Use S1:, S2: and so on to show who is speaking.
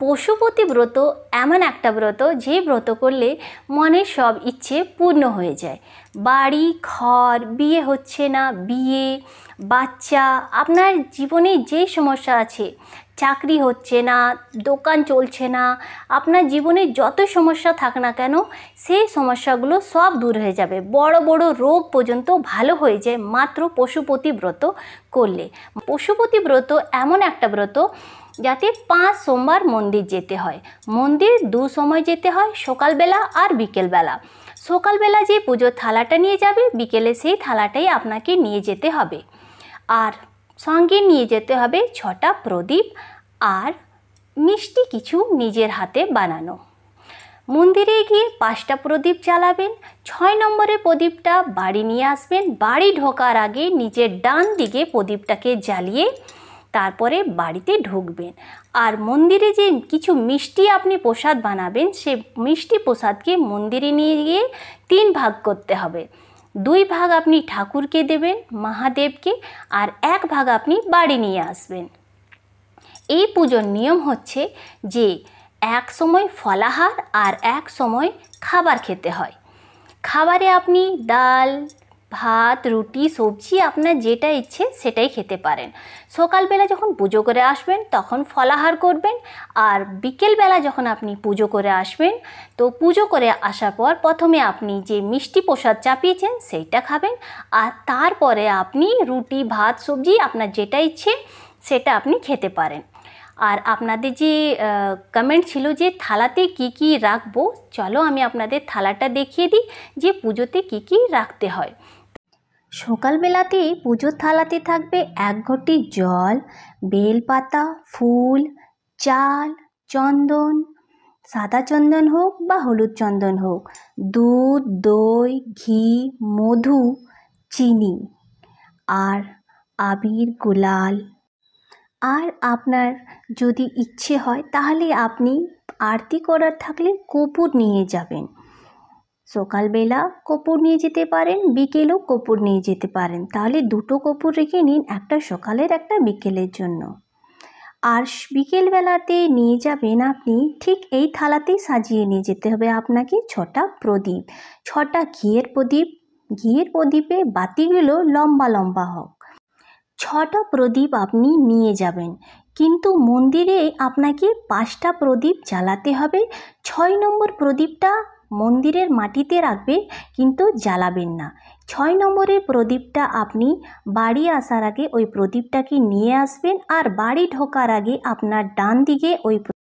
S1: পশুপতি ব্রত এমন একটা ব্রত যে ব্রত করলে মনের সব ইচ্ছে পূর্ণ হয়ে যায়। বাড়ি ঘর, বিয়ে হচ্ছে না, বিয়ে, বাচ্চা, আপনার জীবনে যে সমস্যা আছে, চাকরি হচ্ছে না, দোকান চলছে না, আপনার জীবনে যত সমস্যা থাক না কেন সেই সমস্যাগুলো সব দূর হয়ে যাবে। বড় বড় রোগ পর্যন্ত ভালো হয়ে যায় মাত্র পশুপতি ব্রত করলে। পশুপতি ব্রত এমন একটা ব্রত যাতে 5 সোমবার মন্দির যেতে হয়। মন্দির 2 সময় যেতে হয়, সকালবেলা আর বিকেলবেলা। সকালবেলা যে পুজোর থালাটা নিয়ে যাবে, বিকেলে সেই থালাটাই আপনাকে নিয়ে যেতে হবে। আর সঙ্গে নিয়ে যেতে হবে 6টা প্রদীপ আর মিষ্টি কিছু নিজের হাতে বানানো। মন্দিরে গিয়ে 5টা প্রদীপ জ্বালাবেন। 6 নম্বরের প্রদীপটা বাড়ি নিয়ে আসবেন। বাড়ি ঢোকার আগে নিজের ডান দিকে প্রদীপটাকে জ্বালিয়ে তারপরে বাড়িতে ঢুকবেন। আর মন্দিরে যে কিছু মিষ্টি আপনি প্রসাদ বানাবেন, সে মিষ্টি প্রসাদকে মন্দিরে নিয়ে গিয়ে 3 ভাগ করতে হবে। 2 ভাগ আপনি ঠাকুরকে দেবেন, মহাদেবকে, আর 1 ভাগ আপনি বাড়ি নিয়ে আসবেন। এই পুজোর নিয়ম হচ্ছে যে এক সময় ফলাহার আর এক সময় খাবার খেতে হয়। খাবারে আপনি ডাল, ভাত, রুটি, সবজি, আপনার যেটা ইচ্ছে সেটাই খেতে পারেন। সকালবেলা যখন পুজো করে আসবেন তখন ফলাহার করবেন, আর বিকেলবেলা যখন আপনি পুজো করে আসবেন তো পুজো করে আসার পর প্রথমে আপনি যে মিষ্টি প্রসাদ চাপিয়েছেন সেইটা খাবেন, আর তারপরে আপনি রুটি, ভাত, সবজি, আপনার যেটা ইচ্ছে সেটা আপনি খেতে পারেন। আর আপনাদের যে কমেন্ট ছিল যে থালাতে কি কি রাখবো, চলো আমি আপনাদের থালাটা দেখিয়ে দিই যে পুজোতে কি কি রাখতে হয়। সকালবেলাতেই পুজোর থালাতে থাকবে 1 ঘটি জল, বেলপাতা, ফুল, চাল, চন্দন, সাদা চন্দন হোক বা হলুদ চন্দন হোক, দুধ, দই, ঘি, মধু, চিনি আর আবির, গুলাল। আর আপনার যদি ইচ্ছে হয় তাহলে আপনি আরতি করার থাকলে কর্পূর নিয়ে যাবেন। সকালবেলা কর্পূর নিয়ে যেতে পারেন, বিকেলেও কর্পূর নিয়ে যেতে পারেন। তাহলে 2টো কর্পূর রেখে নিন, একটা সকালের একটা বিকেলের জন্য। আর বিকেলবেলাতে নিয়ে যাবেন আপনি ঠিক এই থালাতেই সাজিয়ে নিয়ে যেতে হবে আপনাকে 6টা প্রদীপ, 6টা ঘিয়ের প্রদীপ। ঘিয়ের প্রদীপে বাতিগুলো লম্বা লম্বা হোক। 6টা প্রদীপ আপনি নিয়ে যাবেন, কিন্তু মন্দিরে আপনাকে 5টা প্রদীপ জ্বালাতে হবে। 6 নম্বর প্রদীপটা মন্দিরের মাটিতে রাখবে, কিন্তু জ্বালাবেন না। 6 নম্বরের প্রদীপটা আপনি বাড়ি আসার আগে ওই প্রদীপটাকে নিয়ে আসবেন, আর বাড়ি ঢোকার আগে আপনার ডান দিকে ওই